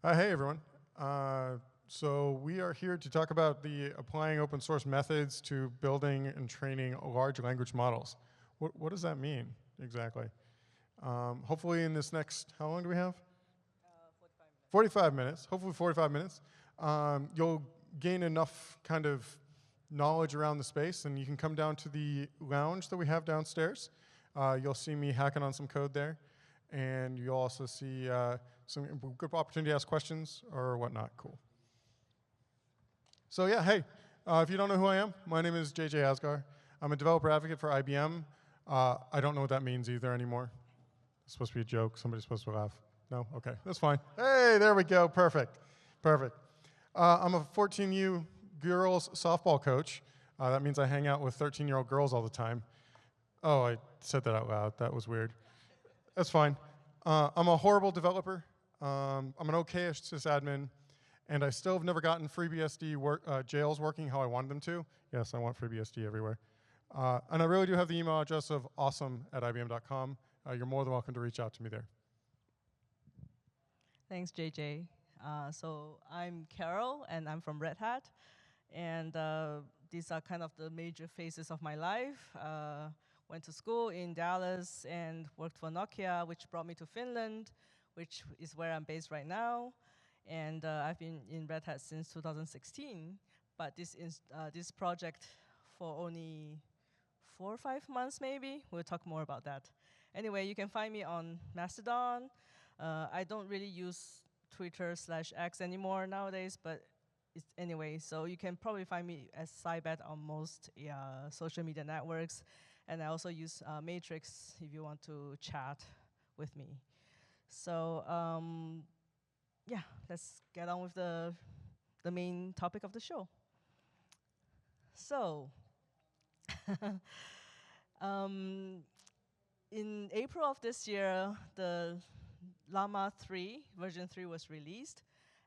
Hey everyone. So we are here to talk about the applying open source methods to building and training large language models. What does that mean exactly? Hopefully in this next, how long do we have? 45 minutes. Hopefully 45 minutes. You'll gain enough kind of knowledge around the space, and you can come down to the lounge that we have downstairs. You'll see me hacking on some code there, and you'll also see some good opportunity to ask questions or whatnot. Cool. So yeah, hey, if you don't know who I am, my name is JJ Asghar. I'm a developer advocate for IBM. I don't know what that means either anymore. It's supposed to be a joke. Somebody's supposed to laugh. No? Okay, that's fine. Hey, there we go. Perfect. Perfect. I'm a 14U girls softball coach. That means I hang out with 13-year-old girls all the time. Oh, I said that out loud. That was weird. That's fine. I'm a horrible developer. I'm an okay-ish sysadmin. And I still have never gotten FreeBSD jails working how I wanted them to. Yes, I want FreeBSD everywhere. And I really do have the email address of awesome@ibm.com. You're more than welcome to reach out to me there. Thanks, JJ. So I'm Carol, and I'm from Red Hat. And these are kind of the major phases of my life. Went to school in Dallas and worked for Nokia, which brought me to Finland, which is where I'm based right now. And I've been in Red Hat since 2016. But this project for only 4 or 5 months, maybe. We'll talk more about that. Anyway, you can find me on Mastodon. I don't really use Twitter/X anymore nowadays, but anyway, so you can probably find me as Cybet on most social media networks. And I also use Matrix if you want to chat with me. So yeah, let's get on with the main topic of the show. So in April of this year, the Llama 3, version 3 was released.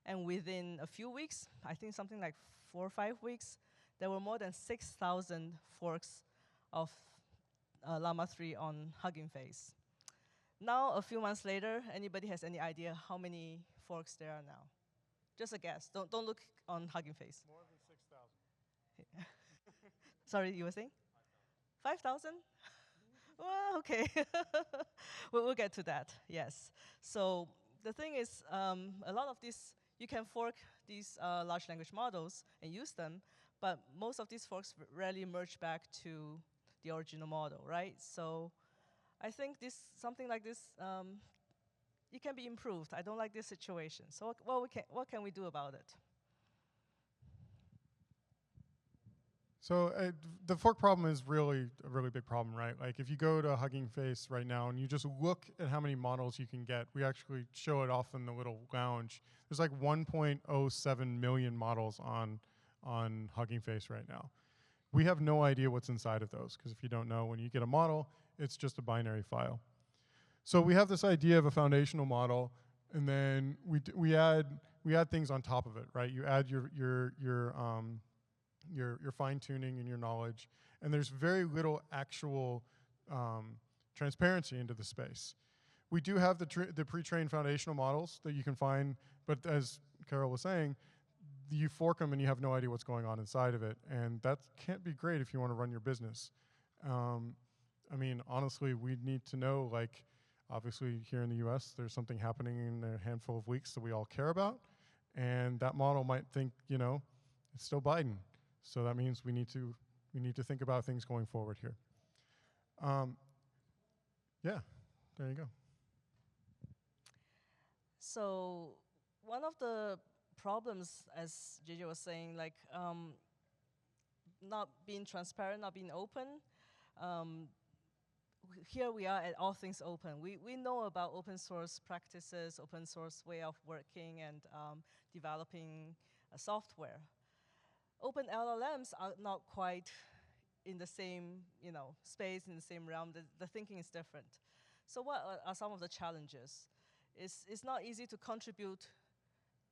And within a few weeks, I think something like 4 or 5 weeks, there were more than 6,000 forks of Llama 3 on Hugging Face. Now, a few months later, anybody has any idea how many forks there are now? Just a guess. Don't look on Hugging Face. More than 6,000. Sorry, you were saying? 5,000? Well, OK. we'll get to that, yes. So the thing is, a lot of these, you can fork these large language models and use them, but most of these forks rarely merge back to the original model, right? So I think something like this, it can be improved. I don't like this situation. So what can we do about it? So the fork problem is really a really big problem, right? Like if you go to Hugging Face right now and you just look at how many models you can get, we actually show it off in the little lounge. There's like 1.07 million models on Hugging Face right now. We have no idea what's inside of those, because if you don't know, when you get a model, it's just a binary file. So we have this idea of a foundational model, and then we add things on top of it, right? You add your fine tuning and your knowledge, and there's very little actual transparency into the space. We do have the pre-trained foundational models that you can find, but as Carol was saying, you fork them and you have no idea what's going on inside of it, and that can't be great if you want to run your business. I mean, honestly, we need to know, like, obviously here in the US, there's something happening in a handful of weeks that we all care about, and that model might think, you know, it's still Biden. So that means we need to think about things going forward here. Yeah, there you go. So one of the problems, as JJ was saying, like not being transparent, not being open. Here we are at All Things Open. We know about open source practices, open source way of working and developing software. Open LLMs are not quite in the same space, in the same realm. The thinking is different. So what are some of the challenges? It's not easy to contribute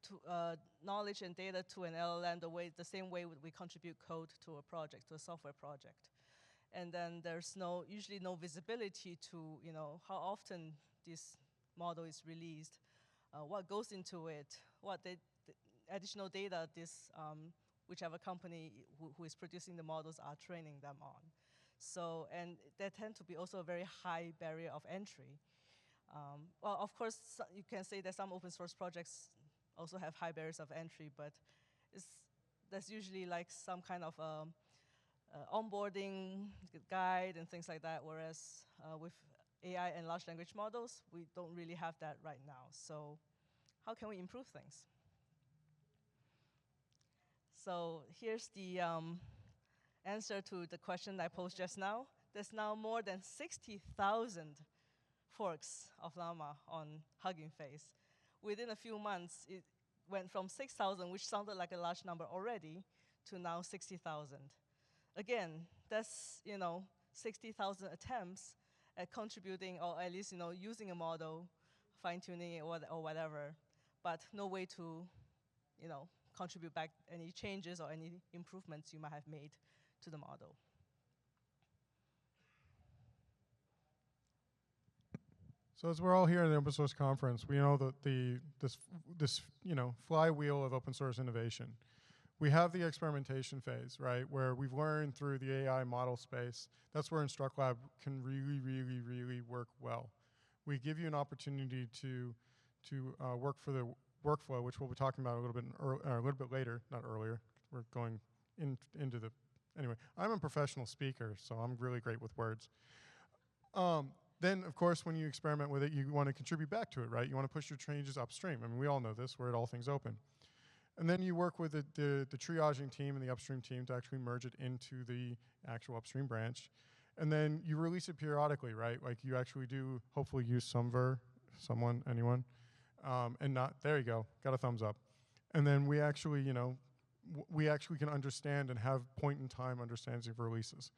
to knowledge and data to an LLM the same way we contribute code to a project, to a software project. And then there's usually no visibility to how often this model is released, what goes into it, what the additional data this whichever company who is producing the models are training them on. So, and there tend to be also a very high barrier of entry. Well, of course, you can say that some open source projects also have high barriers of entry, but there's usually like some kind of onboarding guide and things like that, whereas with AI and large language models, we don't really have that right now. So how can we improve things? So here's the answer to the question I posed just now. There's now more than 60,000 forks of Llama on Hugging Face. Within a few months, it went from 6,000, which sounded like a large number already, to now 60,000. Again, that's 60,000 attempts at contributing, or at least using a model, fine-tuning it or whatever, but no way to contribute back any changes or any improvements you might have made to the model. So as we're all here in the open source conference, we know that this flywheel of open source innovation. We have the experimentation phase, right, where we've learned through the AI model space. That's where InstructLab can really, really, really work well. We give you an opportunity to work for the workflow, which we'll be talking about a little bit later, not earlier. We're going into the anyway. I'm a professional speaker, so I'm really great with words. Then, of course, when you experiment with it, you want to contribute back to it, right? You want to push your changes upstream. I mean, we all know this. We're at all things open. And then you work with the triaging team and the upstream team to actually merge it into the actual upstream branch. And then you release it periodically, right? Like you actually do hopefully use someone, anyone. And not, there you go, got a thumbs up. And then we actually, we actually can understand and have point-in-time understandings of releases.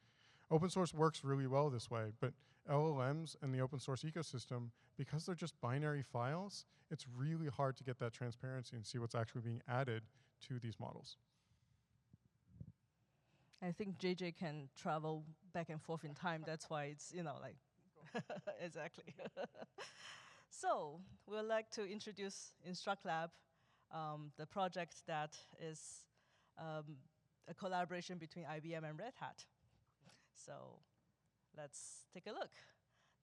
Open source works really well this way, but LLMs and the open source ecosystem, because they're just binary files, it's really hard to get that transparency and see what's actually being added to these models. I think JJ can travel back and forth in time. That's why it's, like, exactly. So we'd like to introduce InstructLab, the project that is a collaboration between IBM and Red Hat. So let's take a look.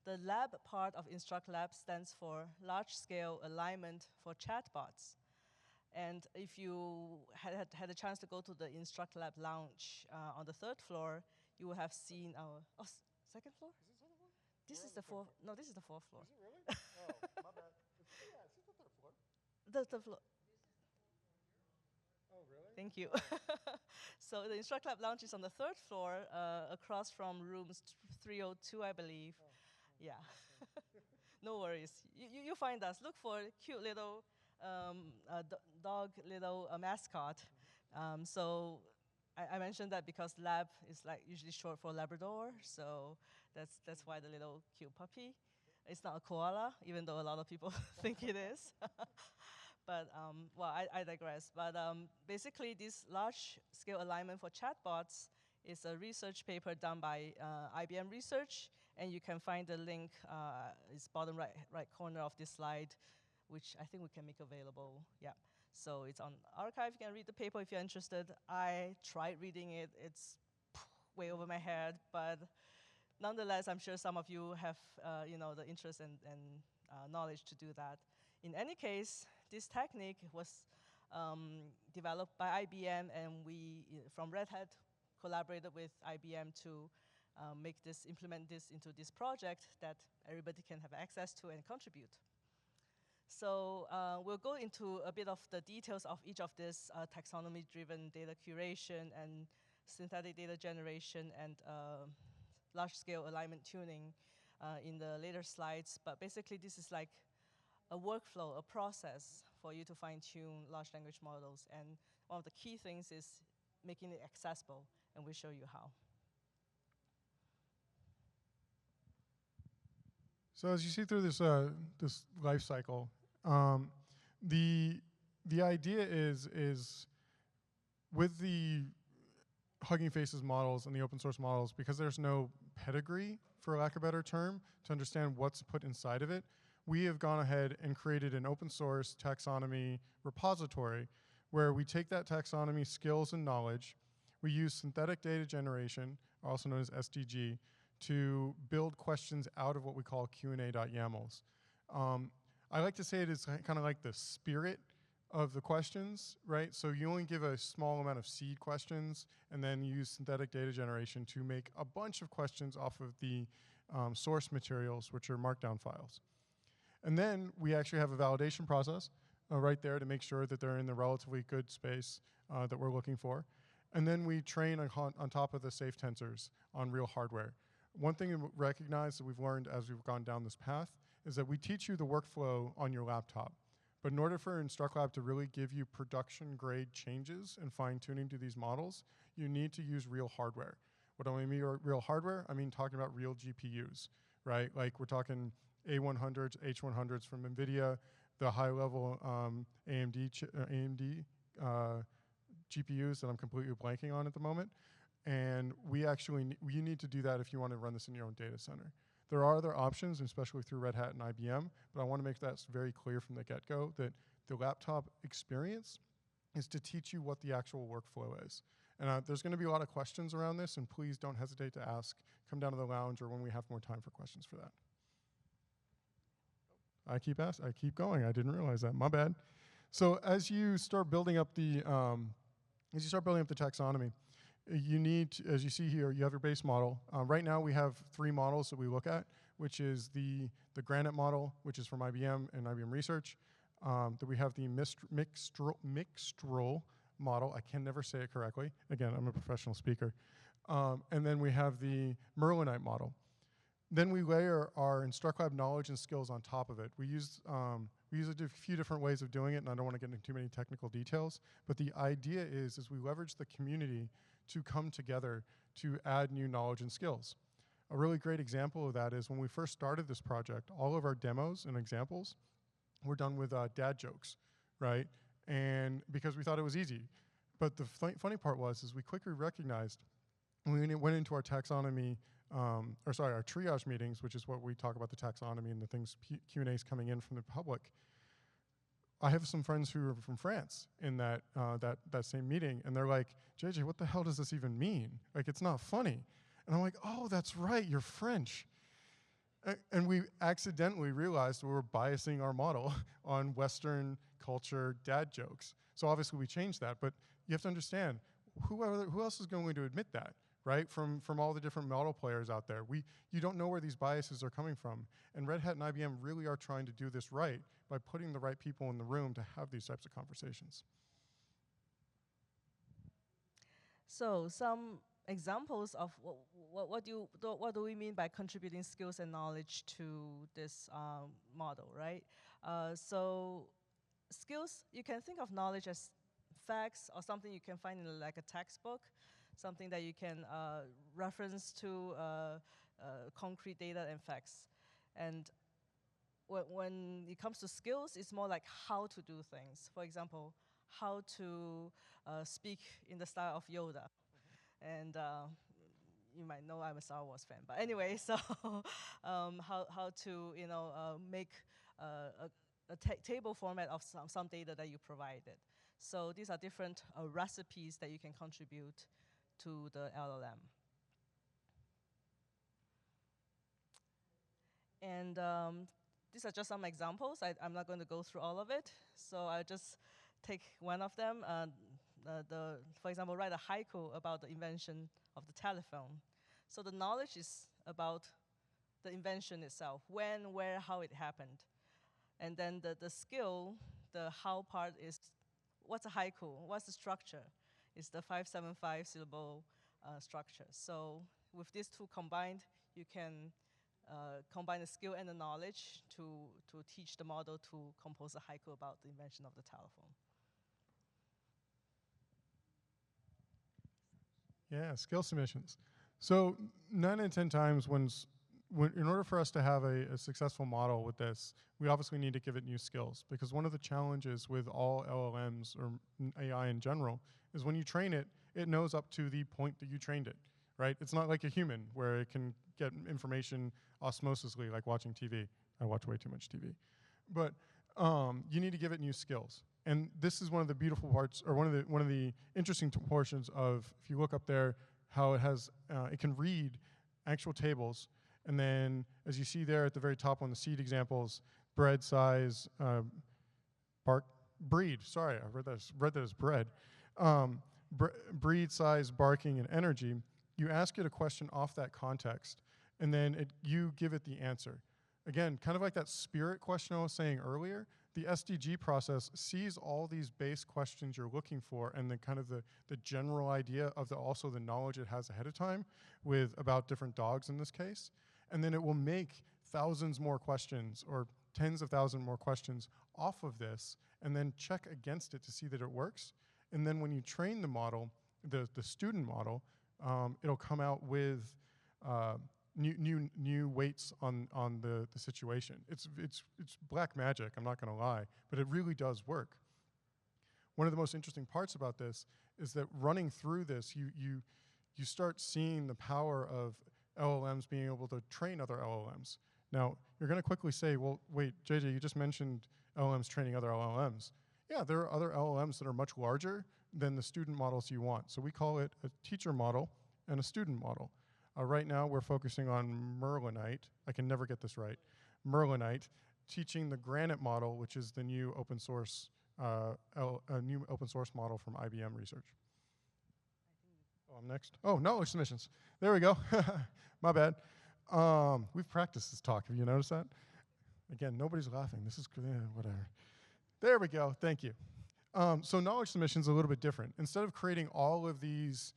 The lab part of InstructLab stands for Large-Scale Alignment for Chatbots. And if you had a chance to go to the InstructLab lounge on the 3rd floor, you will have seen our, second floor? This is the fourth, no, this is the 4th floor. Is it really? Oh, my bad. It's the 3rd floor. The floor. Oh, really? Thank you. So the InstructLab lounge is on the 3rd floor, across from rooms 302, I believe. Oh. Yeah. No worries. You find us. Look for cute little dog, little mascot. So I mentioned that because lab is like usually short for Labrador, so that's why the little cute puppy. It's not a koala, even though a lot of people think it is. But, well, I digress. But basically, this large-scale alignment for chatbots is a research paper done by IBM Research, and you can find the link, it's bottom right corner of this slide, which I think we can make available. Yeah. So it's on archive. You can read the paper if you're interested. I tried reading it. It's way over my head, but nonetheless, I'm sure some of you have, the interest and knowledge to do that. In any case, this technique was developed by IBM, and we, from Red Hat, collaborated with IBM to implement this into this project that everybody can have access to and contribute. So we'll go into a bit of the details of each of this taxonomy-driven data curation and synthetic data generation and large-scale alignment tuning in the later slides. But basically, this is like a workflow, a process for you to fine-tune large language models. And one of the key things is making it accessible, and we'll show you how. So as you see through this this life cycle, the idea is with the Hugging Faces models and the open source models, because there's no pedigree, for lack of a better term, to understand what's put inside of it. we have gone ahead and created an open source taxonomy repository where we take that taxonomy skills and knowledge, we use synthetic data generation, also known as SDG, to build questions out of what we call Q&A.yamls. I like to say it is kind of like the spirit of the questions, right? So you only give a small amount of seed questions and then use synthetic data generation to make a bunch of questions off of the source materials, which are markdown files. And then we actually have a validation process right there to make sure that they're in the relatively good space that we're looking for. And then we train on top of the safe tensors on real hardware. One thing to recognize that we've learned as we've gone down this path is that we teach you the workflow on your laptop. But in order for InstructLab to really give you production grade changes and fine tuning to these models, you need to use real hardware. What do I mean real hardware? I mean talking about real GPUs, right? Like we're talking A100s, H100s from NVIDIA, the high level AMD GPUs that I'm completely blanking on at the moment. And you need to do that if you want to run this in your own data center. There are other options, especially through Red Hat and IBM, but I want to make that very clear from the get-go that the laptop experience is to teach you what the actual workflow is. And there's going to be a lot of questions around this, and please don't hesitate to ask. Come down to the lounge or when we have more time for questions for that. I keep going. I didn't realize that. My bad. So as you start building up the taxonomy, you need, as you see here, you have your base model. Right now we have 3 models that we look at, which is the Granite model, which is from IBM and IBM Research. That we have the Mixtral model. I can never say it correctly. Again, I'm a professional speaker. And then we have the Merlinite model. Then we layer our InstructLab knowledge and skills on top of it. We use a few different ways of doing it, and I don't want to get into too many technical details, but the idea is we leverage the community to come together to add new knowledge and skills. A really great example of that is when we first started this project, all of our demos and examples were done with dad jokes, right? And because we thought it was easy. But the funny part is we quickly recognized when we went into our taxonomy, our triage meetings, which is what we talk about the taxonomy and the things Q&As coming in from the public. I have some friends who are from France in that same meeting, and they're like, JJ, what the hell does this even mean? Like, it's not funny. And I'm like, oh, that's right, you're French. And we accidentally realized we were biasing our model on Western culture dad jokes. So obviously we changed that, but you have to understand, who else is going to admit that, right? From all the different model players out there. You don't know where these biases are coming from. And Red Hat and IBM really are trying to do this right by putting the right people in the room to have these types of conversations. So some examples of what do we mean by contributing skills and knowledge to this model, right? So skills, you can think of knowledge as facts or something you can find in like a textbook, something that you can reference to concrete data and facts. And when it comes to skills, it's more like how to do things. For example, how to speak in the style of Yoda. And you might know I'm a Star Wars fan, but anyway, so how to make a table format of some data that you provided. So these are different recipes that you can contribute to the LLM. And these are just some examples. I'm not going to go through all of it, so I'll just take one of them. For example, write a haiku about the invention of the telephone. So the knowledge is about the invention itself, when, where, how it happened. And then the skill, the how part is, what's a haiku? What's the structure? It's the 575 syllable structure. So with these two combined, you can combine the skill and the knowledge to teach the model to compose a haiku about the invention of the telephone. Yeah, skill submissions. So 9 in 10 times in order for us to have a successful model with this, we obviously need to give it new skills, because one of the challenges with all LLMs or AI in general is when you train it, it knows up to the point that you trained it, right? It's not like a human where it can get information osmosisly, like watching TV. I watch way too much TV. But you need to give it new skills. And this is one of the beautiful parts, or one of the interesting portions of, if you look up there, how it has, it can read actual tables. And then, as you see there at the very top on the seed examples, bread size, breed, sorry, I read that as bread. Breed size, barking, and energy. You ask it a question off that context, and then you give it the answer. Again, kind of like that spirit question I was saying earlier, the SDG process sees all these base questions you're looking for and then kind of the general idea of also the knowledge it has ahead of time about different dogs in this case. And then it will make thousands more questions or tens of thousands more questions off of this and then check against it to see that it works. And then when you train the model, the student model, it'll come out with new weights on the situation. It's black magic, I'm not gonna lie, but it really does work. One of the most interesting parts about this is that running through this, you start seeing the power of LLMs being able to train other LLMs. Now, you're gonna quickly say, well, wait, JJ, you just mentioned LLMs training other LLMs. Yeah, there are other LLMs that are much larger than the student models you want. So we call it a teacher model and a student model. Right now, we're focusing on Merlinite. I can never get this right. Merlinite, teaching the Granite model, which is the new open source model from IBM Research. Oh, I'm next. Oh, knowledge submissions. There we go. My bad. We've practiced this talk. Have you noticed that? Again, nobody's laughing. This is whatever. There we go. Thank you. So knowledge submissions are a little bit different. Instead of creating all of these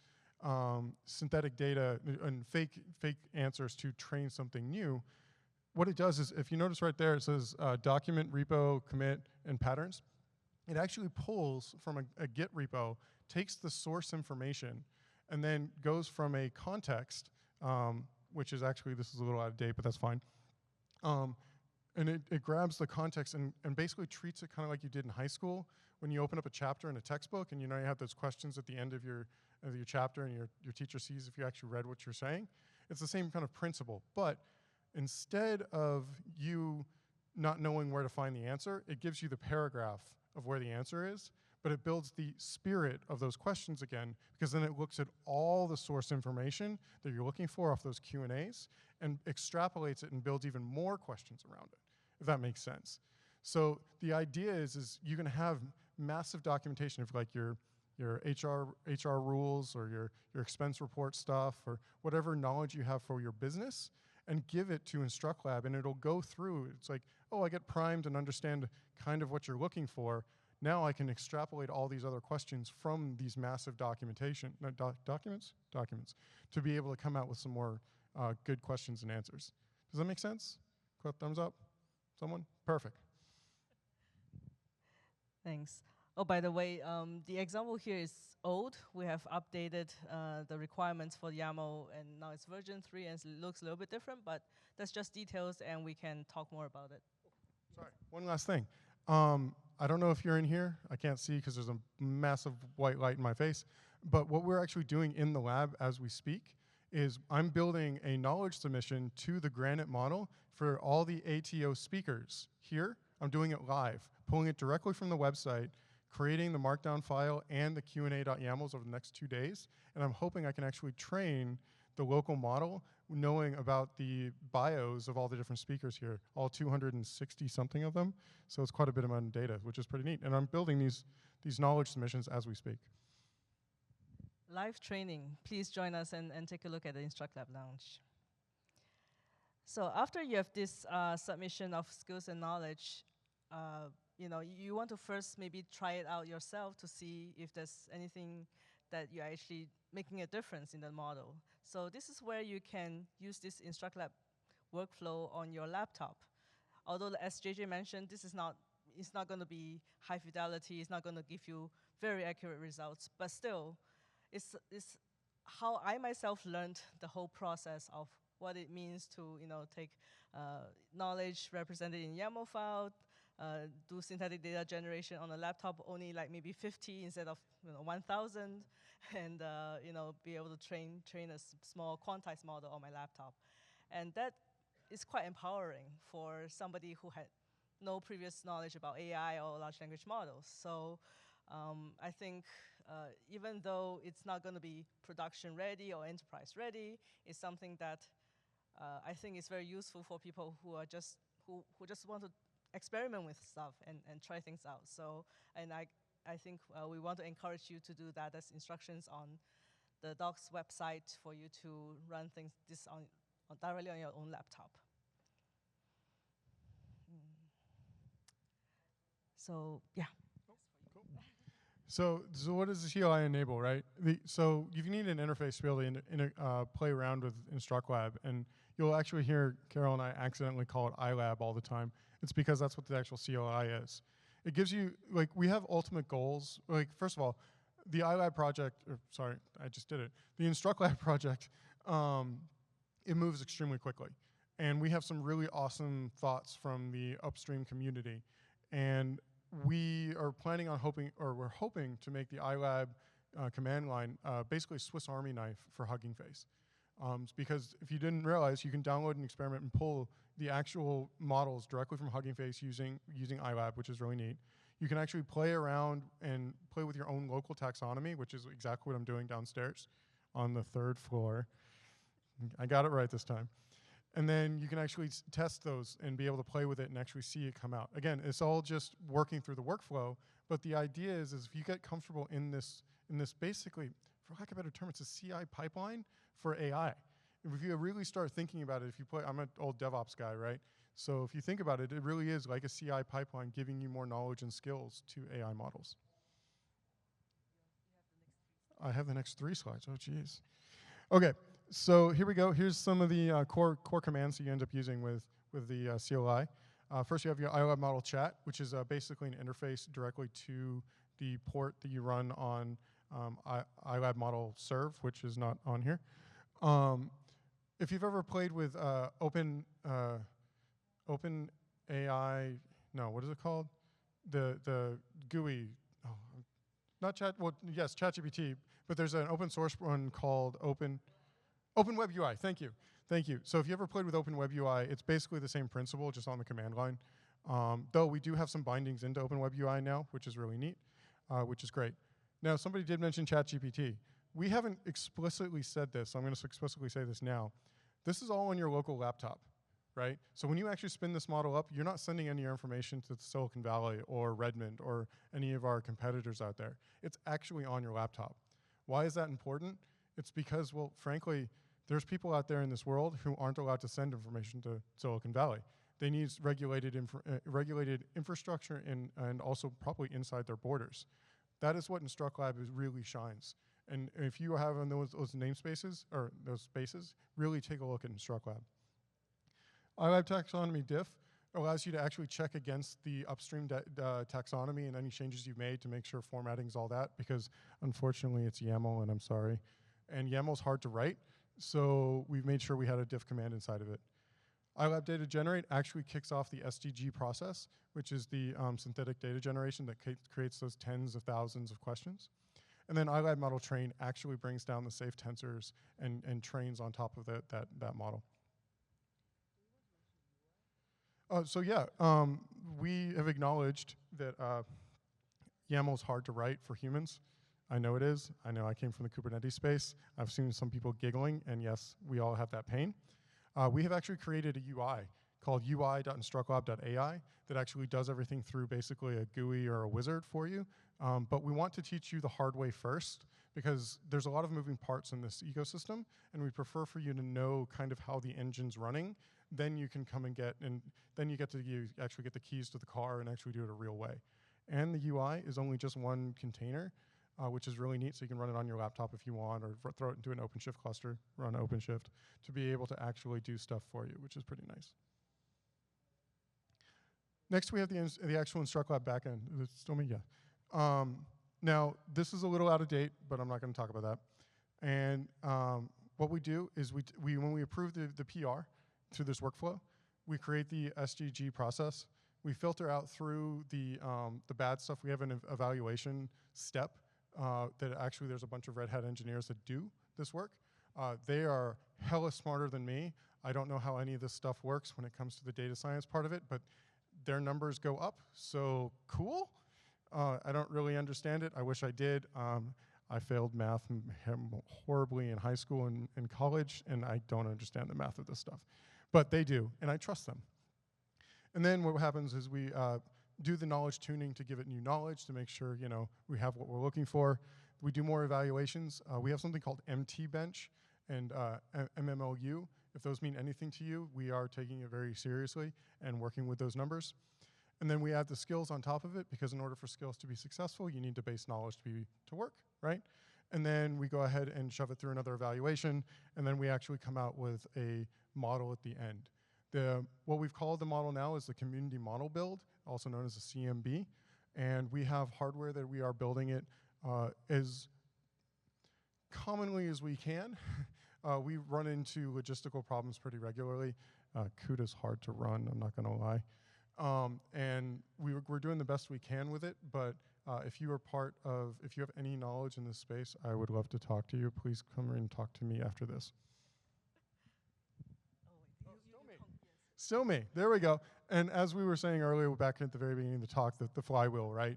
synthetic data and fake answers to train something new, what it does is, if you notice right there, it says document, repo, commit, and patterns. It actually pulls from a Git repo, takes the source information, and then goes from a context, which is actually, this is a little out of date, but that's fine. And it grabs the context and basically treats it kind of like you did in high school when you open up a chapter in a textbook and you have those questions at the end of your chapter and your teacher sees if you actually read what you're saying. It's the same kind of principle, but instead of you not knowing where to find the answer, it gives you the paragraph of where the answer is, but it builds the spirit of those questions again, because then it looks at all the source information that you're looking for off those Q&As and extrapolates it and builds even more questions around it, if that makes sense. So the idea is you can have massive documentation of like your HR rules or your expense report stuff or whatever knowledge you have for your business, and give it to InstructLab, and it'll go through. It's like, oh, I get primed and understand kind of what you're looking for. Now I can extrapolate all these other questions from these massive documents, to be able to come out with some more good questions and answers. Does that make sense? Thumbs up? Someone? Perfect. Thanks. Oh, by the way, the example here is old. We have updated the requirements for YAML, and now it's version 3, and it looks a little bit different, but that's just details, and we can talk more about it. Sorry, one last thing. I don't know if you're in here. I can't see because there's a massive white light in my face, but what we're actually doing in the lab as we speak is I'm building a knowledge submission to the Granite model for all the ATO speakers here. I'm doing it live, pulling it directly from the website, creating the markdown file and the Q&A.yamls over the next 2 days, and I'm hoping I can actually train the local model knowing about the bios of all the different speakers here, all 260 something of them. So it's quite a bit amount of data, which is pretty neat. And I'm building these knowledge submissions as we speak. Live training. Please join us and take a look at the InstructLab Lounge. So after you have this submission of skills and knowledge, you want to first maybe try it out yourself to see if there's anything that you're actually making a difference in the model. So this is where you can use this InstructLab workflow on your laptop. Although, as JJ mentioned, it's not going to be high fidelity, it's not going to give you very accurate results, but still, it's how I myself learned the whole process of what it means to take knowledge represented in YAML file, do synthetic data generation on a laptop only like maybe 50 instead of 1,000, and be able to train a small quantized model on my laptop. And that is quite empowering for somebody who had no previous knowledge about AI or large language models. So I think even though it's not going to be production ready or enterprise ready, it's something that I think is very useful for people who are just who just want to experiment with stuff and try things out. So, and I think we want to encourage you to do that. There's instructions on the doc's website for you to run this on directly on your own laptop. So yeah. Cool. So what does the CLI enable, right? So you need an interface to be able to play around with InstructLab, and you'll actually hear Carol and I accidentally call it iLab all the time. It's because that's what the actual CLI is. It gives you, like, we have ultimate goals. Like, first of all, the iLab project, sorry, I just did it. The InstructLab project, it moves extremely quickly. And we have some really awesome thoughts from the upstream community. And we are planning on we're hoping to make the iLab command line basically a Swiss Army knife for Hugging Face. Because if you didn't realize, you can download an experiment and pull the actual models directly from Hugging Face using iLab, which is really neat. You can actually play around and play with your own local taxonomy, which is exactly what I'm doing downstairs on the 3rd floor. I got it right this time. And then you can actually test those and be able to play with it and actually see it come out. Again, it's all just working through the workflow, but the idea is if you get comfortable in this basically, for lack of a better term, it's a CI pipeline for AI. If you really start thinking about it, I'm an old DevOps guy, right? So if you think about it, it really is like a CI pipeline giving you more knowledge and skills to AI models. I have the next 3 slides, oh geez. Okay, so here we go. Here's some of the core commands that you end up using with the CLI. First, you have your iLab model chat, which is basically an interface directly to the port that you run on iLab model serve, which is not on here. If you've ever played with open AI, no, what is it called? The GUI, not chat, well, yes, ChatGPT, but there's an open source one called Open Web UI, thank you. Thank you. So if you ever played with Open Web UI, it's basically the same principle, just on the command line. Though we do have some bindings into Open Web UI now, which is really neat, which is great. Now, somebody did mention ChatGPT. We haven't explicitly said this, so I'm going to explicitly say this now. This is all on your local laptop, right? So when you actually spin this model up, you're not sending any information to Silicon Valley or Redmond or any of our competitors out there. It's actually on your laptop. Why is that important? It's because, well, frankly, there's people out there in this world who aren't allowed to send information to Silicon Valley. They need regulated infrastructure and also probably inside their borders. That is what InstructLab really shines. And if you have those namespaces, or those spaces, really take a look at InstructLab. iLab taxonomy diff allows you to actually check against the upstream taxonomy and any changes you've made to make sure formatting's all that, because unfortunately it's YAML, and I'm sorry. And YAML's hard to write, so we've made sure we had a diff command inside of it. iLab data generate actually kicks off the SDG process, which is the synthetic data generation that creates those tens of thousands of questions. And then iLab model train actually brings down the safe tensors and trains on top of that model. So yeah, we have acknowledged that YAML is hard to write for humans. I know it is. I know I came from the Kubernetes space. I've seen some people giggling, and yes, we all have that pain. We have actually created a UI called ui.instructlab.ai that actually does everything through basically a GUI or a wizard for you. But we want to teach you the hard way first, because there's a lot of moving parts in this ecosystem, and we prefer for you to know kind of how the engine's running. Then you can come and then you actually get the keys to the car and actually do it a real way. And the UI is only just one container, which is really neat, so you can run it on your laptop if you want, or throw it into an OpenShift cluster, run OpenShift, to be able to actually do stuff for you, which is pretty nice. Next, we have the actual InstructLab backend. Is it still me? Yeah. Now, this is a little out of date, but I'm not going to talk about that. And what we do is when we approve the PR through this workflow, we create the SDG process. We filter out through the bad stuff. We have an evaluation step that actually there's a bunch of Red Hat engineers that do this work. They are hella smarter than me. I don't know how any of this stuff works when it comes to the data science part of it, but their numbers go up, so cool. I don't really understand it. I wish I did. I failed math horribly in high school and in college, and I don't understand the math of this stuff. But they do, and I trust them. And then what happens is we do the knowledge tuning to give it new knowledge to make sure we have what we're looking for. We do more evaluations. We have something called MT Bench and MMLU. If those mean anything to you, we are taking it very seriously and working with those numbers. And then we add the skills on top of it, because in order for skills to be successful, you need the base knowledge to work, right? And then we go ahead and shove it through another evaluation, and then we actually come out with a model at the end. What we've called the model now is the community model build, also known as the CMB. And we have hardware that we are building it as commonly as we can. We run into logistical problems pretty regularly. CUDA's hard to run, I'm not gonna lie. And we're doing the best we can with it, but if you have any knowledge in this space, I would love to talk to you. Please come and talk to me after this. Still me, there we go. And as we were saying earlier, back at the very beginning of the talk, the flywheel, right?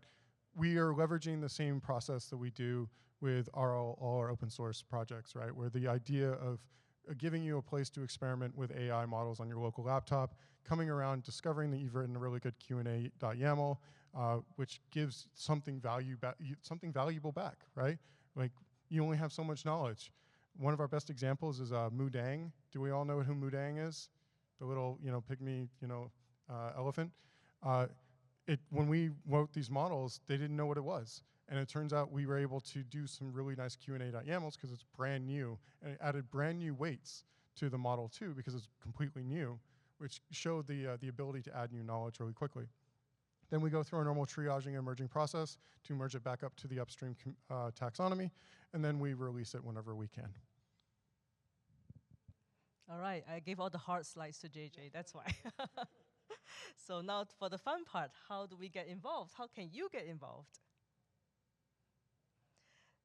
We are leveraging the same process that we do with all our open source projects, right? Where the idea of giving you a place to experiment with AI models on your local laptop, coming around, discovering that you've written a really good Q&A.yaml, which gives something valuable back, right? Like, you only have so much knowledge. One of our best examples is Mudang. Do we all know who Mudang is? The little, pygmy, elephant. When we wrote these models, they didn't know what it was. And it turns out we were able to do some really nice Q&A.yamls because it's brand new. And it added brand new weights to the model too, because it's completely new, which showed the ability to add new knowledge really quickly. Then we go through our normal triaging and merging process to merge it back up to the upstream taxonomy, and then we release it whenever we can. All right, I gave all the hard slides to JJ, that's why. So now for the fun part, how do we get involved? How can you get involved?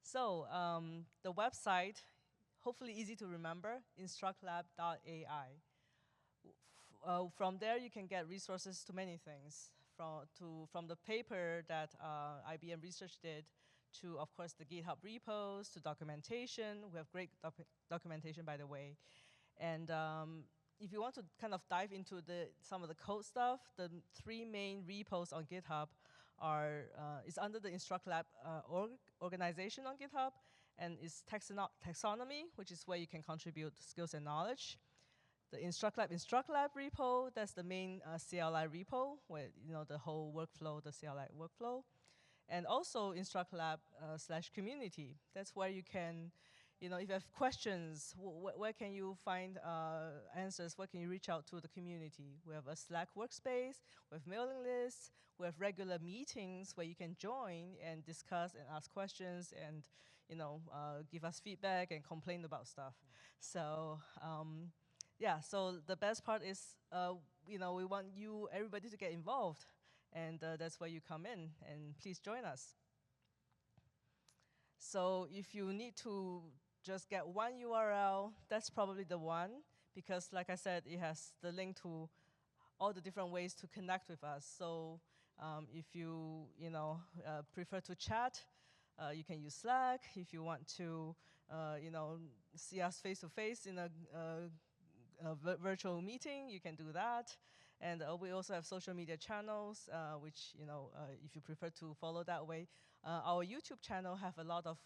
So the website, hopefully easy to remember, instructlab.ai. From there, you can get resources to many things, from the paper that IBM Research did, to, of course, the GitHub repos, to documentation. We have great documentation, by the way. And if you want to kind of dive into some of the code stuff, the 3 main repos on GitHub is under the InstructLab organization on GitHub, and it's taxonomy, which is where you can contribute skills and knowledge. The InstructLab repo, that's the main CLI repo, where the whole workflow, the CLI workflow. And also InstructLab/community. That's where you can, if you have questions, where can you find answers? Where can you reach out to the community? We have a Slack workspace, we have mailing lists, we have regular meetings where you can join and discuss and ask questions and, give us feedback and complain about stuff. So, yeah, so the best part is, we want everybody to get involved. And that's where you come in, and please join us. So if you need to just get one URL, that's probably the one, because like I said, it has the link to all the different ways to connect with us. So if you prefer to chat, you can use Slack. If you want to see us face to face in a virtual meeting, you can do that. And we also have social media channels, which, if you prefer to follow that way. Our YouTube channel have a lot of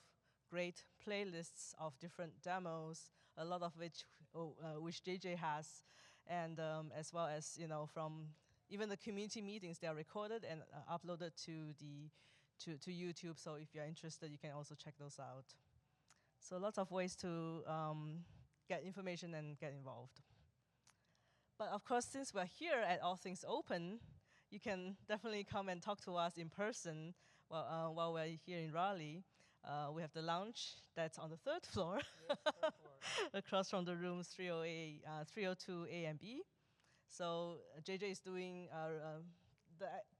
great playlists of different demos, a lot of which JJ has, and as well as, from even the community meetings, they are recorded and uploaded to YouTube. So if you're interested, you can also check those out. So lots of ways to get information and get involved. But of course, since we're here at All Things Open, you can definitely come and talk to us in person while we're here in Raleigh. We have the lounge that's on the 3rd floor, yes, 3rd floor. Across from the rooms 302 A and B. So JJ is doing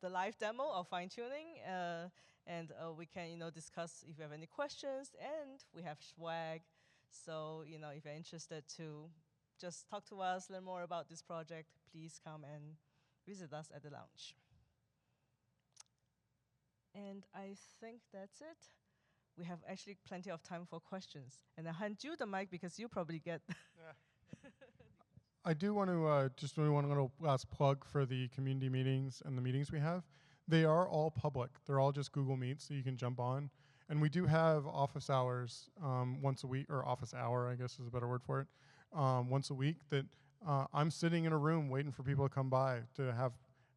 the live demo of fine-tuning, and we can discuss if you have any questions, and we have swag. So if you're interested to just talk to us, learn more about this project, please come and visit us at the lounge. And I think that's it. We have actually plenty of time for questions. And I hand you the mic because you probably get. I do want to just really want a little last plug for the community meetings and the meetings we have. They are all public. They're all just Google Meets, so you can jump on. And we do have office hours once a week, or office hour, I guess is a better word for it, once a week that I'm sitting in a room waiting for people to come by to have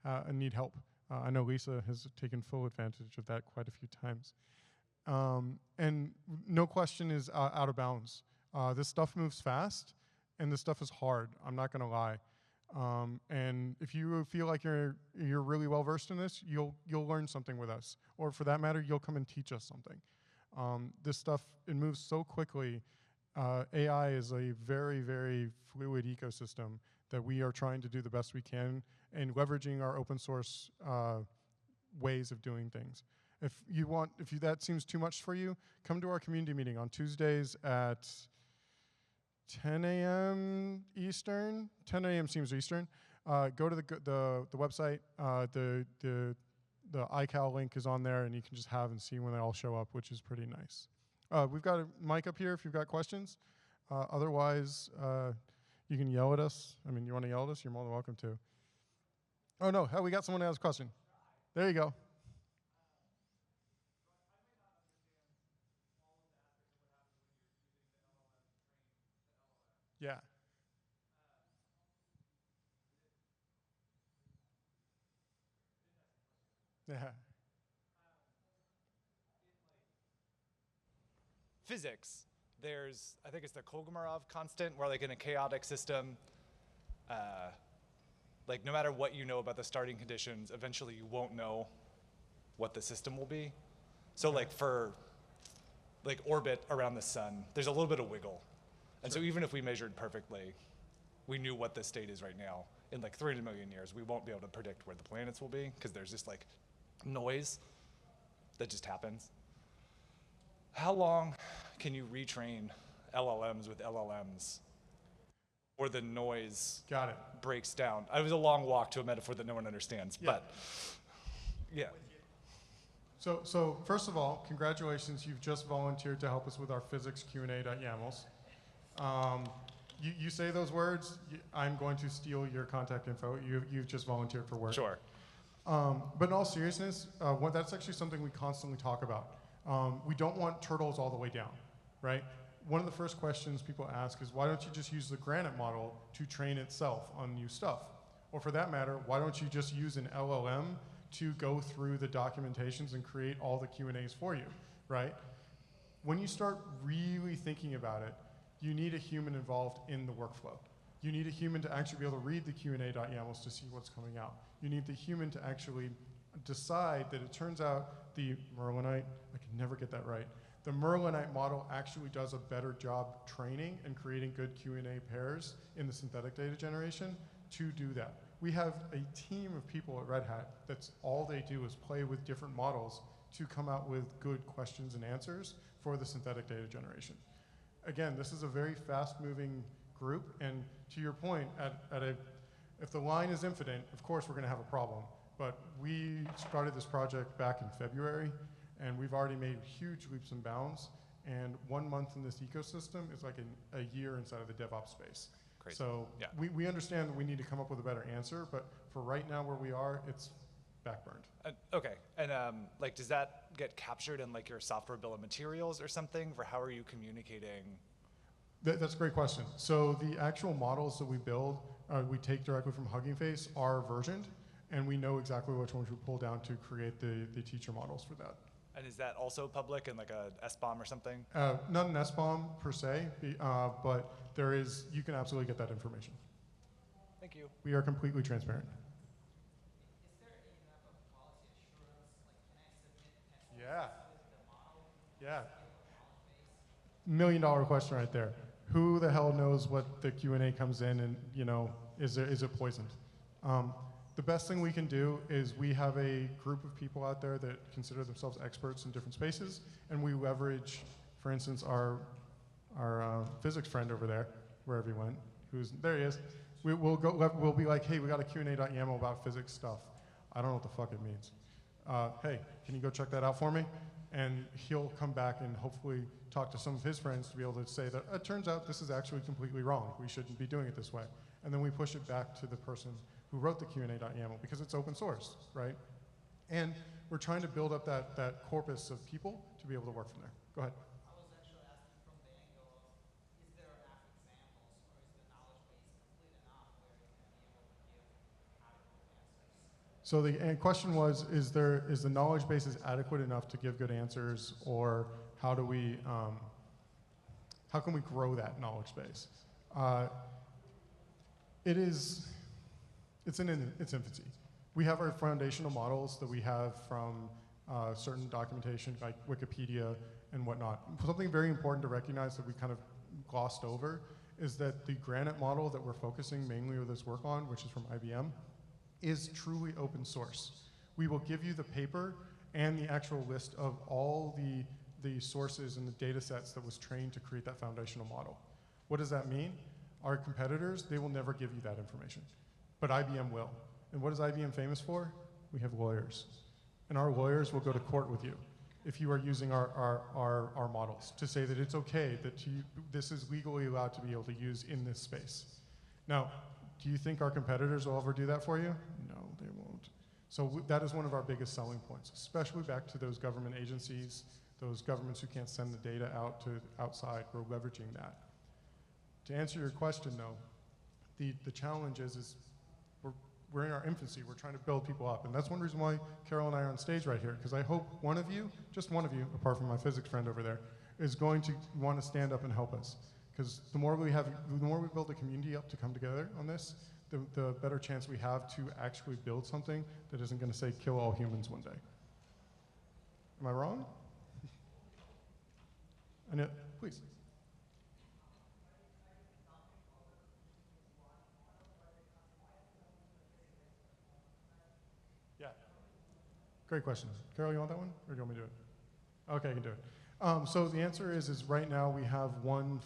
and need help. I know Lisa has taken full advantage of that quite a few times. And no question is out of bounds. This stuff moves fast, and this stuff is hard. I'm not going to lie. And if you feel like you're really well versed in this, you'll learn something with us, or for that matter, you'll come and teach us something. This stuff, it moves so quickly. AI is a very, very fluid ecosystem that we are trying to do the best we can and leveraging our open source ways of doing things. If that seems too much for you, come to our community meeting on Tuesdays at 10 a.m. Eastern. 10 a.m. seems Eastern. Go to the website. The iCal link is on there, and you can just have and see when they all show up, which is pretty nice. We've got a mic up here if you've got questions. Otherwise, you can yell at us. I mean, you want to yell at us? You're more than welcome to. Oh, no. We got someone who has a question. There you go. Yeah. Yeah. Physics, I think it's the Kolmogorov constant, where like in a chaotic system, like no matter what you know about the starting conditions, eventually you won't know what the system will be. So like for like orbit around the sun, there's a little bit of wiggle. And so even if we measured perfectly, we knew what the state is right now, in like 300 million years, we won't be able to predict where the planets will be, because there's just like noise that just happens. How long can you retrain LLMs with LLMs, or the noise Got it. breaks down? It was a long walk to a metaphor that no one understands, Yeah. but yeah. So first of all, congratulations. You've just volunteered to help us with our physics Q&A.yamls. You say those words, I'm going to steal your contact info. You've just volunteered for work. Sure. But in all seriousness, that's actually something we constantly talk about. We don't want turtles all the way down, right? One of the first questions people ask is, why don't you just use the Granite model to train itself on new stuff? Or for that matter, why don't you just use an LLM to go through the documentations and create all the Q&As for you, right? When you start really thinking about it, you need a human involved in the workflow. You need a human to actually be able to read the Q&A.yamls to see what's coming out. You need the human to actually decide that it turns out the Merlinite, I can never get that right, the Merlinite model actually does a better job training and creating good Q&A pairs in the synthetic data generation to do that. We have a team of people at Red Hat that's all they do is play with different models to come out with good questions and answers for the synthetic data generation. Again, this is a very fast-moving group, and to your point, if the line is infinite, of course we're going to have a problem. But we started this project back in February, and we've already made huge leaps and bounds. And 1 month in this ecosystem is like a year inside of the DevOps space. Crazy. So yeah. we understand that we need to come up with a better answer, but for right now where we are, it's backburned. Okay, and like, does that get captured in like your software bill of materials or something? For how are you communicating? That's a great question. So the actual models that we build, we take directly from Hugging Face, are versioned, and we know exactly which ones we pull down to create the teacher models for that. And is that also public in like a SBOM or something? Not an SBOM per se, but you can absolutely get that information. Thank you. We are completely transparent. Is there enough of quality assurance? Like, can I submit test cases with the model? Yeah. $1 million question right there. Who the hell knows what the Q&A comes in and, is it poisoned? The best thing we can do is we have a group of people out there that consider themselves experts in different spaces, and we leverage, for instance, our physics friend over there, wherever he went, there he is. We'll be like, hey, we got a Q&A.yaml about physics stuff. I don't know what the fuck it means. Hey, can you go check that out for me? And he'll come back and hopefully talk to some of his friends to be able to say that it turns out this is actually completely wrong. We shouldn't be doing it this way. And then we push it back to the person who wrote the Q&A.yaml because it's open source, right? And we're trying to build up that corpus of people to be able to work from there. Go ahead. I was actually asking from the angle of, is there enough examples, or is the knowledge base complete enough where you can be able to give adequate answers? So the question was, is the knowledge base adequate enough to give good answers, or how can we grow that knowledge base? It's in its infancy. We have our foundational models that we have from certain documentation like Wikipedia and whatnot. Something very important to recognize that we kind of glossed over is that the Granite model that we're focusing mainly with this work on, which is from IBM, is truly open source. We will give you the paper and the actual list of all the sources and the data sets that was trained to create that foundational model. What does that mean? Our competitors, they will never give you that information, but IBM will. And what is IBM famous for? We have lawyers. And our lawyers will go to court with you if you are using our models to say that it's okay, that this is legally allowed to be able to use in this space. Now, do you think our competitors will ever do that for you? No, they won't. So that is one of our biggest selling points, especially back to those government agencies, those governments who can't send the data out to outside. We're leveraging that. To answer your question, though, the challenge is we're in our infancy. We're trying to build people up. And that's one reason why Carol and I are on stage right here, because I hope one of you, just one of you, apart from my physics friend over there, is going to want to stand up and help us. Because the more we build a community up to come together on this, the better chance we have to actually build something that isn't going to say kill all humans one day. Am I wrong? Annette, please. Yeah. Great question. Carol, you want that one? Or do you want me to do it? Okay, I can do it. So the answer is right now we have one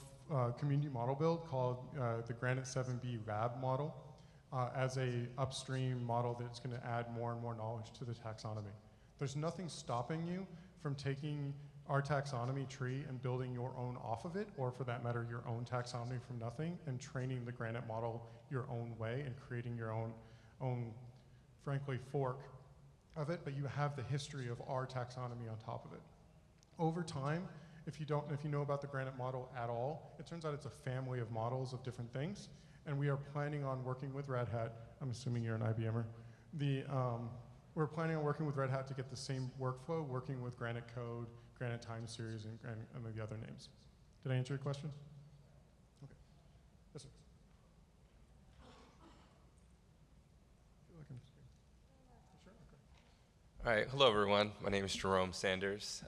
community model build called the Granite 7B Lab model as a upstream model that's going to add more and more knowledge to the taxonomy. There's nothing stopping you from taking our taxonomy tree and building your own off of it, or for that matter, your own taxonomy from nothing, and training the Granite model your own way and creating your own frankly, fork of it, but you have the history of our taxonomy on top of it. Over time, if you know about the Granite model at all, it turns out it's a family of models of different things, and we are planning on working with Red Hat. I'm assuming you're an IBMer. We're planning on working with Red Hat to get the same workflow, working with Granite Code, Granite Time Series, and the other names. Did I answer your question? Okay. Yes, sir. Sure, okay. All right, hello everyone. My name is Jerome Sanders,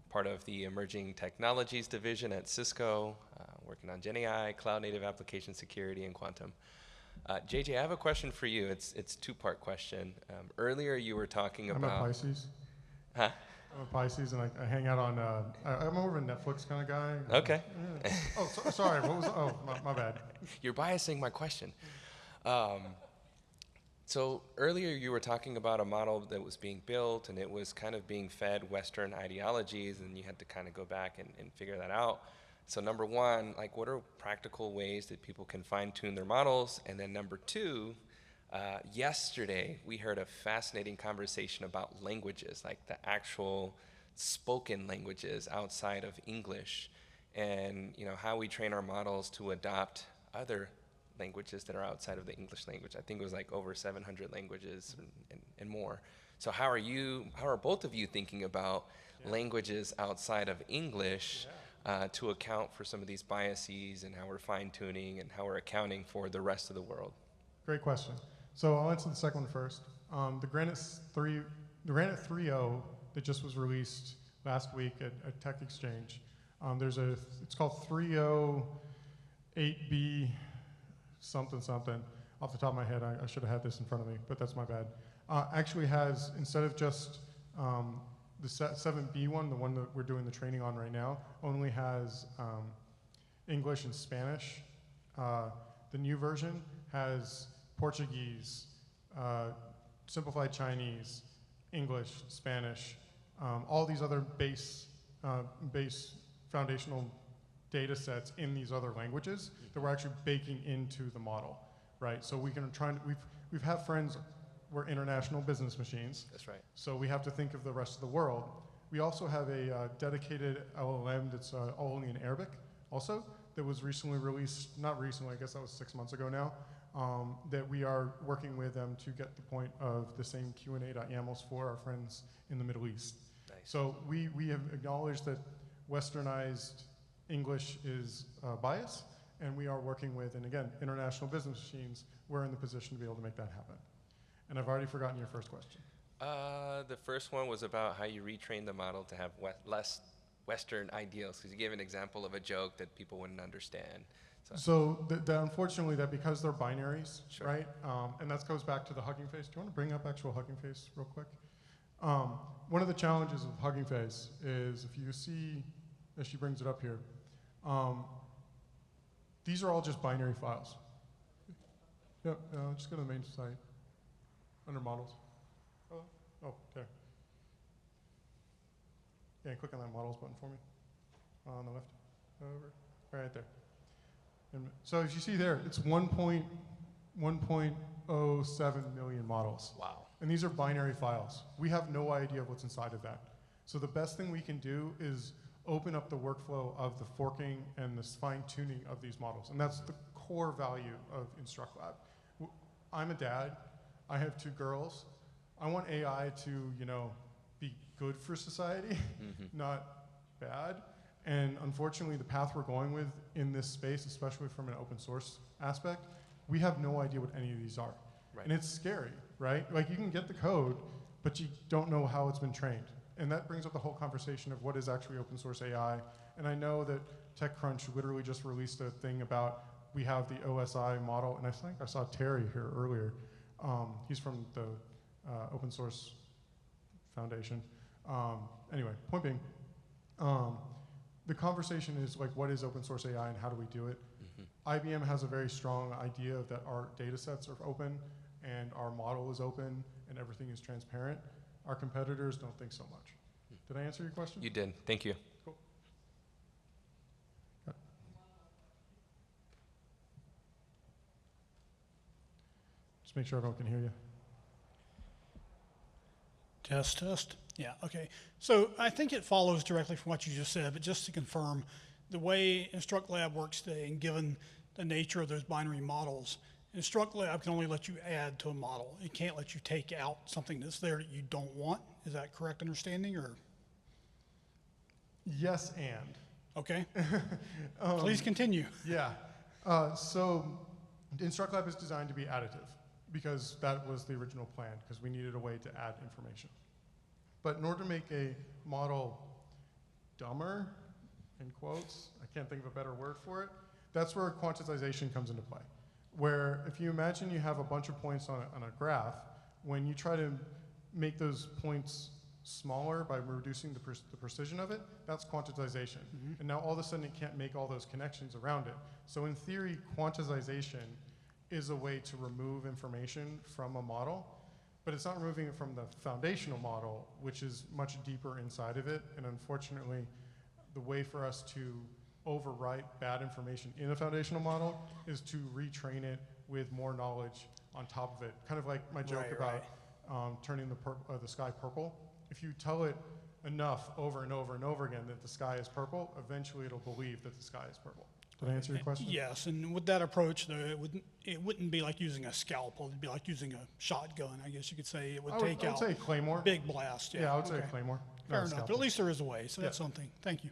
part of the Emerging Technologies Division at Cisco, working on GenAI, Cloud Native Application Security, and Quantum. JJ, I have a question for you. It's a two-part question. Earlier you were talking about— I'm a Pisces. Huh? I'm a Pisces, and I hang out on, I'm more of a Netflix kind of guy. Okay. Yeah. Oh, sorry, what was, my bad. You're biasing my question. So earlier you were talking about a model that was being built, and it was kind of being fed Western ideologies, and you had to kind of go back and figure that out. So number one, like, what are practical ways that people can fine-tune their models? And then number two, yesterday we heard a fascinating conversation about languages, like the actual spoken languages outside of English, and how we train our models to adopt other languages that are outside of the English language. I think it was like over 700 languages and more. So how are both of you thinking about languages outside of English to account for some of these biases, and how we're fine-tuning and how we're accounting for the rest of the world? Great question. So I'll answer the second one first. The Granite 3.0 that just was released last week at Tech Exchange, it's called 3.0.8b something. Off the top of my head, I should have had this in front of me, but that's my bad. Actually has, instead of just the 7B one, the one that we're doing the training on right now, only has English and Spanish. The The new version has Portuguese, simplified Chinese, English, Spanish, all these other base foundational data sets in these other languages that we're actually baking into the model, right? So we can try, we've had friends, we're international business machines. That's right. So we have to think of the rest of the world. We also have a dedicated LLM that's only in Arabic also, that was recently released, not recently, I guess that was 6 months ago now, that we are working with them to get the point of the same Q&A.yamls for our friends in the Middle East. Nice. So we have acknowledged that westernized English is bias, and we are working with, and again, international business machines, we're in the position to be able to make that happen. And I've already forgotten your first question. The first one was about how you retrain the model to have less Western ideals, because you gave an example of a joke that people wouldn't understand. So unfortunately, that because they're binaries, Sure. right? And that goes back to the Hugging Face. Do you want to bring up actual Hugging Face real quick? One of the challenges of Hugging Face is if you see, as she brings it up here, these are all just binary files. Yep, just go to the main site, under models. Oh, there. Yeah, click on that models button for me. On the left, over, right there. And so as you see there, it's 1.07 million models. Wow. And these are binary files. We have no idea what's inside of that. So the best thing we can do is open up the workflow of the forking and the fine-tuning of these models. And that's the core value of InstructLab. I'm a dad. I have 2 girls. I want AI to, be good for society, not bad. And unfortunately, the path we're going with in this space, especially from an open source aspect, we have no idea what any of these are. Right. And it's scary, right? Like you can get the code, but you don't know how it's been trained. And that brings up the whole conversation of what is actually open source AI. And I know that TechCrunch literally just released a thing about we have the OSI model, and I think I saw Terry here earlier. He's from the Open Source Foundation. Anyway, point being, the conversation is like, what is open source AI and how do we do it? IBM has a very strong idea that our data sets are open and our model is open and everything is transparent. Our competitors don't think so much. Did I answer your question? You did. Thank you. Cool. Just make sure everyone can hear you. Test, test. Yeah, okay. So I think it follows directly from what you just said, but just to confirm, the way InstructLab works today, and given the nature of those binary models, InstructLab can only let you add to a model. It can't let you take out something that's there that you don't want. Is that correct understanding, or? Yes, and. Okay. Please continue. Yeah. So InstructLab is designed to be additive because that was the original plan, because we needed a way to add information. But in order to make a model dumber, in quotes, I can't think of a better word for it, that's where quantization comes into play. Where if you imagine you have a bunch of points on a graph, when you try to make those points smaller by reducing the precision of it, that's quantization. And now all of a sudden it can't make all those connections around it. So in theory, quantization is a way to remove information from a model, but it's not removing it from the foundational model, which is much deeper inside of it. And unfortunately, the way for us to overwrite bad information in a foundational model is to retrain it with more knowledge on top of it. Kind of like my joke about turning the sky purple. If you tell it enough over and over and over again that the sky is purple, eventually it'll believe that the sky is purple. Did I answer your question? Yes, and with that approach, though, it wouldn't be like using a scalpel. It'd be like using a shotgun, I guess you could say. It would I take would out say Claymore. big blast. Yeah, I would say a Claymore. Fair not a enough, but scalpel. at least there is a way, so that's Yeah. something. Thank you.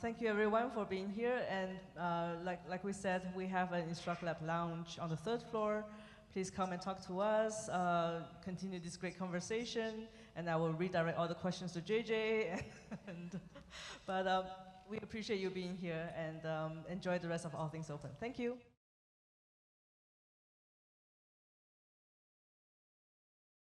Thank you everyone for being here, and like we said, we have an InstructLab lounge on the 3rd floor. Please come and talk to us, continue this great conversation, and I will redirect all the questions to JJ. But we appreciate you being here, and enjoy the rest of All Things Open. Thank you.